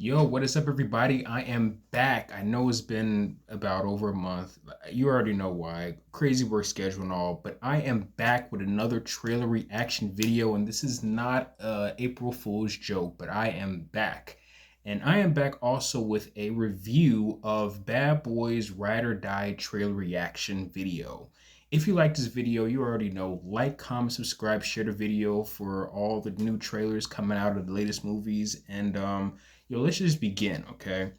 Yo, what is up, everybody? I am back. I know it's been about over a month. You already know why. Crazy work schedule and all, but I am back with another trailer reaction video, and this is not a April Fool's joke, but I am back. And I am back also with a review of Bad Boys Ride or Die trailer reaction video. If you like this video, you already know, like, comment, subscribe, share the video for all the new trailers coming out of the latest movies, and yo, let's just begin, okay?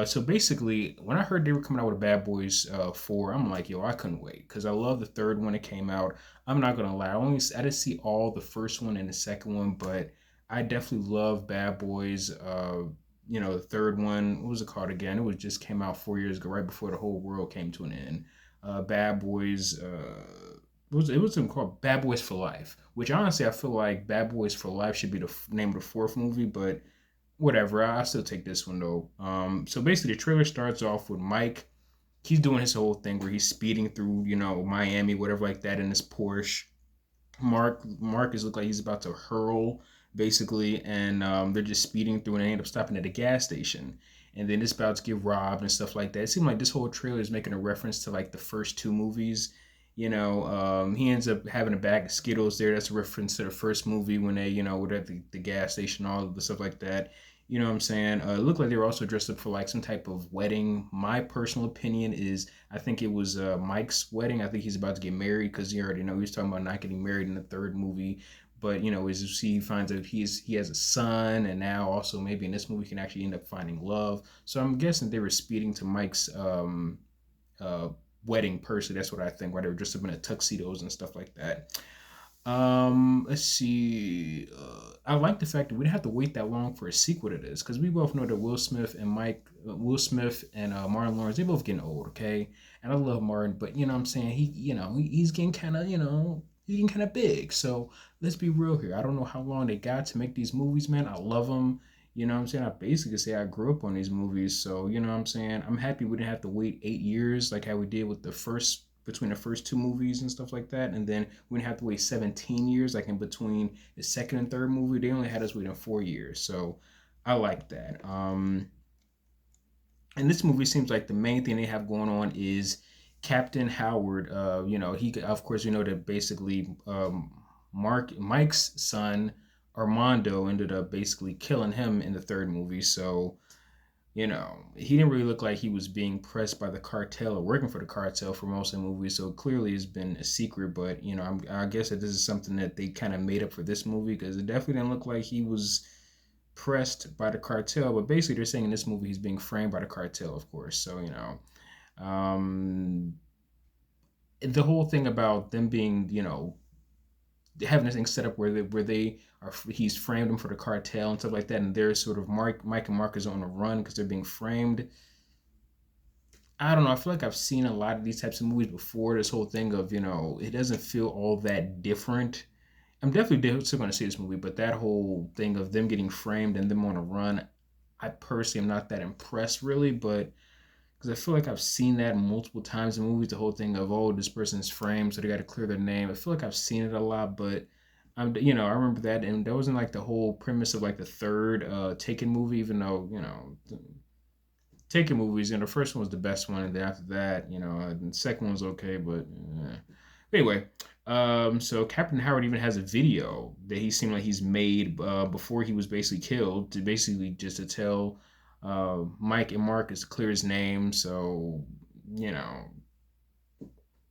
So basically, when I heard they were coming out with a Bad Boys 4, I'm like, yo, I couldn't wait because I love the third one that came out. I'm not gonna lie, I didn't see all the first one and the second one, but I definitely love Bad Boys. The third one, what was it called again? It was just came out 4 years ago, right before the whole world came to an end. Bad Boys. It was called Bad Boys for Life, which honestly I feel like Bad Boys for Life should be the name of the fourth movie, but whatever. I still take this one though. So basically, the trailer starts off with Mike. He's doing his whole thing where he's speeding through, Miami, whatever like that, in his Porsche. Marcus look like he's about to hurl, basically, and they're just speeding through, and they end up stopping at a gas station. And then it's about to get robbed and stuff like that. It seemed like this whole trailer is making a reference to like the first two movies. He ends up having a bag of Skittles there. That's a reference to the first movie when they, were at the gas station, all of the stuff like that. You know what I'm saying? It looked like they were also dressed up for like some type of wedding. My personal opinion is I think it was Mike's wedding. I think he's about to get married because you already know he was talking about not getting married in the third movie. But as he finds out he has a son, and now also maybe in this movie he can actually end up finding love. So I'm guessing they were speeding to Mike's uh, wedding. Personally, that's what I think. Why they were dressed up in tuxedos and stuff like that. Let's see. I like the fact that we didn't have to wait that long for a sequel to this because we both know that Will Smith and Martin Lawrence, they both getting old, okay? And I love Martin, but you know what I'm saying, he's getting kind of, he's getting kind of big. So let's be real here. I don't know how long they got to make these movies, man. I love them. You know what I'm saying? I basically say I grew up on these movies, so you know what I'm saying. I'm happy we didn't have to wait 8 years like how we did with the first between the first two movies and stuff like that. And then we didn't have to wait 17 years, like in between the second and third movie. They only had us waiting 4 years. So I like that. And this movie seems like the main thing they have going on is Captain Howard. He, of course, that basically Mike's son, Armando, ended up basically killing him in the third movie. So he didn't really look like he was being pressed by the cartel or working for the cartel for most of the movie. So clearly it's been a secret. But, I guess that this is something that they kind of made up for this movie because it definitely didn't look like he was pressed by the cartel. But basically, they're saying in this movie he's being framed by the cartel, of course. So, um, the whole thing about them being, having this thing set up where they are he's framed them for the cartel and stuff like that, and they're sort of Mike and Mark is on the run because they're being framed. I don't know. I feel like I've seen a lot of these types of movies before. This whole thing of it doesn't feel all that different. I'm definitely still going to see this movie, but that whole thing of them getting framed and them on a run, I personally am not that impressed really, but because I feel like I've seen that multiple times in movies. The whole thing of this person's framed, so they got to clear their name. I feel like I've seen it a lot, but I remember that, and that wasn't like the whole premise of like the third Taken movie, even though Taken movies. The first one was the best one, and then after that, the second one was okay, but anyway. So Captain Howard even has a video that he seemed like he's made before he was basically killed to basically just to tell Mike and Marcus to clear his name. So you know,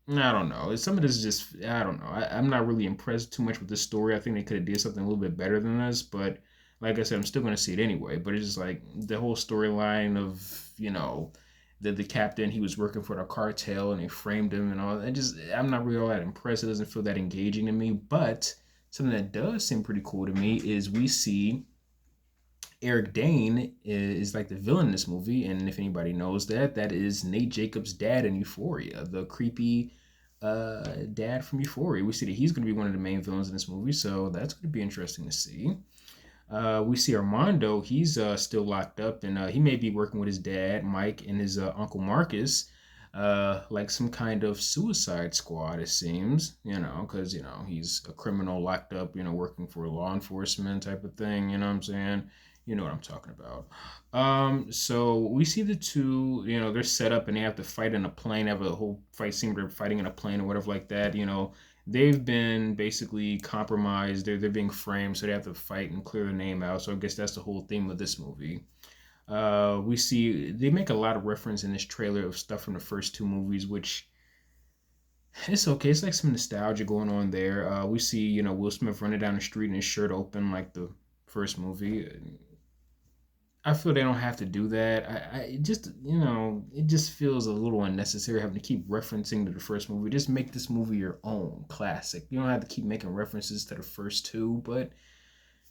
I don't know. Some of this is just I don't know. I'm not really impressed too much with this story. I think they could have did something a little bit better than this, but like I said, I'm still going to see it anyway. But it's just like the whole storyline of the captain, he was working for the cartel and they framed him and all. And just I'm not really all that impressed. It doesn't feel that engaging to me. But something that does seem pretty cool to me is we see Eric Dane is like the villain in this movie, and if anybody knows that, that is Nate Jacobs' dad in Euphoria, the creepy dad from Euphoria. We see that he's going to be one of the main villains in this movie, so that's going to be interesting to see. We see Armando; he's still locked up, and he may be working with his dad, Mike, and his uncle Marcus, like some kind of suicide squad. It seems, because he's a criminal locked up, working for law enforcement type of thing. You know what I'm saying? You know what I'm talking about. So we see the two, they're set up and they have to fight in a plane, have a whole fight scene where they're fighting in a plane or whatever like that. They've been basically compromised. They're being framed, so they have to fight and clear their name out. So I guess that's the whole theme of this movie. We see they make a lot of reference in this trailer of stuff from the first two movies, which it's okay. It's like some nostalgia going on there. We see, Will Smith running down the street and his shirt open like the first movie. I feel they don't have to do that. I just, it just feels a little unnecessary having to keep referencing to the first movie. Just make this movie your own classic. You don't have to keep making references to the first two, but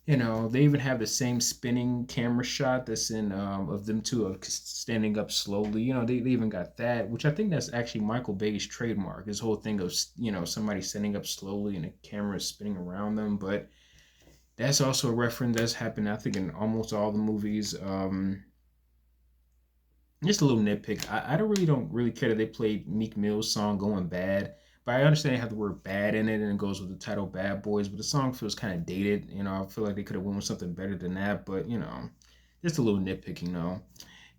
they even have the same spinning camera shot that's in of them two standing up slowly. They even got that, which I think that's actually Michael Bay's trademark. His whole thing of somebody standing up slowly and the camera is spinning around them, but that's also a reference that's happened, I think, in almost all the movies. Just a little nitpick. I don't really care that they played Meek Mill's song "Going Bad," but I understand they have the word "bad" in it, and it goes with the title "Bad Boys." But the song feels kind of dated. I feel like they could have went with something better than that. But just a little nitpicking though.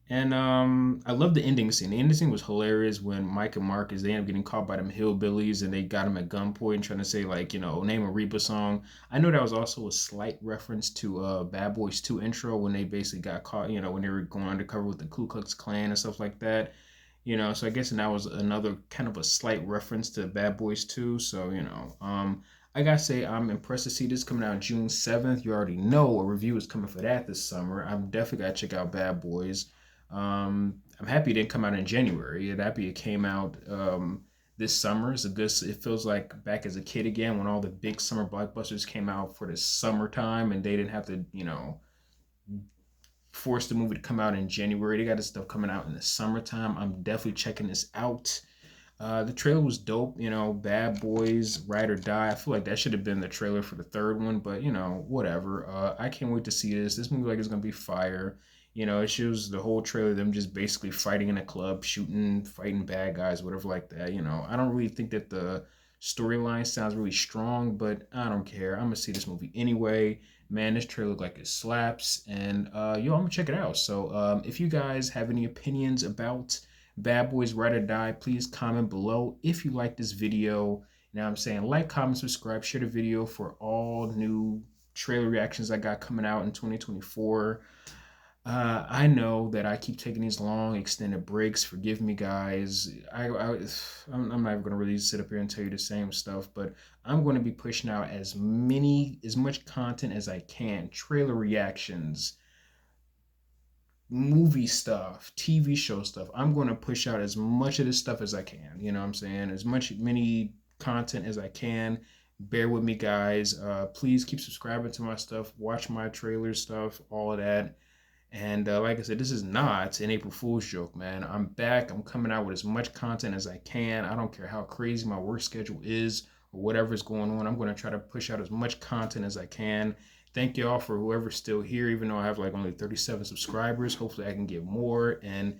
And I love the ending scene. The ending scene was hilarious when Mike and Marcus they end up getting caught by them hillbillies and they got him at gunpoint trying to say like name a Reba song. I know that was also a slight reference to Bad Boys 2 intro when they basically got caught. When they were going undercover with the Ku Klux Klan and stuff like that. So I guess and that was another kind of a slight reference to Bad Boys 2. So I gotta say, I'm impressed to see this coming out June 7th. You already know a review is coming for that this summer. I'm definitely gotta check out Bad Boys. I'm happy it didn't come out in January. I'm happy it came out this summer. It's a good. It feels like back as a kid again when all the big summer blockbusters came out for the summertime and they didn't have to, force the movie to come out in January. They got this stuff coming out in the summertime. I'm definitely checking this out. The trailer was dope, Bad Boys, Ride or Die. I feel like that should have been the trailer for the third one, but whatever. I can't wait to see this. This movie like is gonna be fire. It shows the whole trailer them just basically fighting in a club, shooting, fighting bad guys, whatever like that. I don't really think that the storyline sounds really strong, but I don't care. I'm gonna see this movie anyway. Man, this trailer look like it slaps, and I'm gonna check it out. So if you guys have any opinions about Bad Boys Ride or Die, please comment below. If you like this video, now I'm saying like, comment, subscribe, share the video for all new trailer reactions I got coming out in 2024. I know that I keep taking these long extended breaks. Forgive me, guys. I'm not even gonna really sit up here and tell you the same stuff, but I'm going to be pushing out as much content as I can. Trailer reactions, movie stuff, TV show stuff. I'm going to push out as much of this stuff as I can. You know what I'm saying? Many content as I can. Bear with me, guys. Please keep subscribing to my stuff. Watch my trailer stuff, all of that. And like I said, this is not an April Fool's joke, man. I'm back. I'm coming out with as much content as I can. I don't care how crazy my work schedule is or whatever's going on. I'm going to try to push out as much content as I can. Thank y'all for whoever's still here, even though I have like only 37 subscribers. Hopefully I can get more. And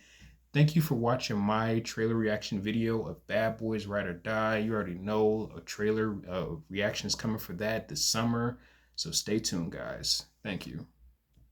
thank you for watching my trailer reaction video of Bad Boys Ride or Die. You already know a trailer reaction is coming for that this summer. So stay tuned, guys. Thank you.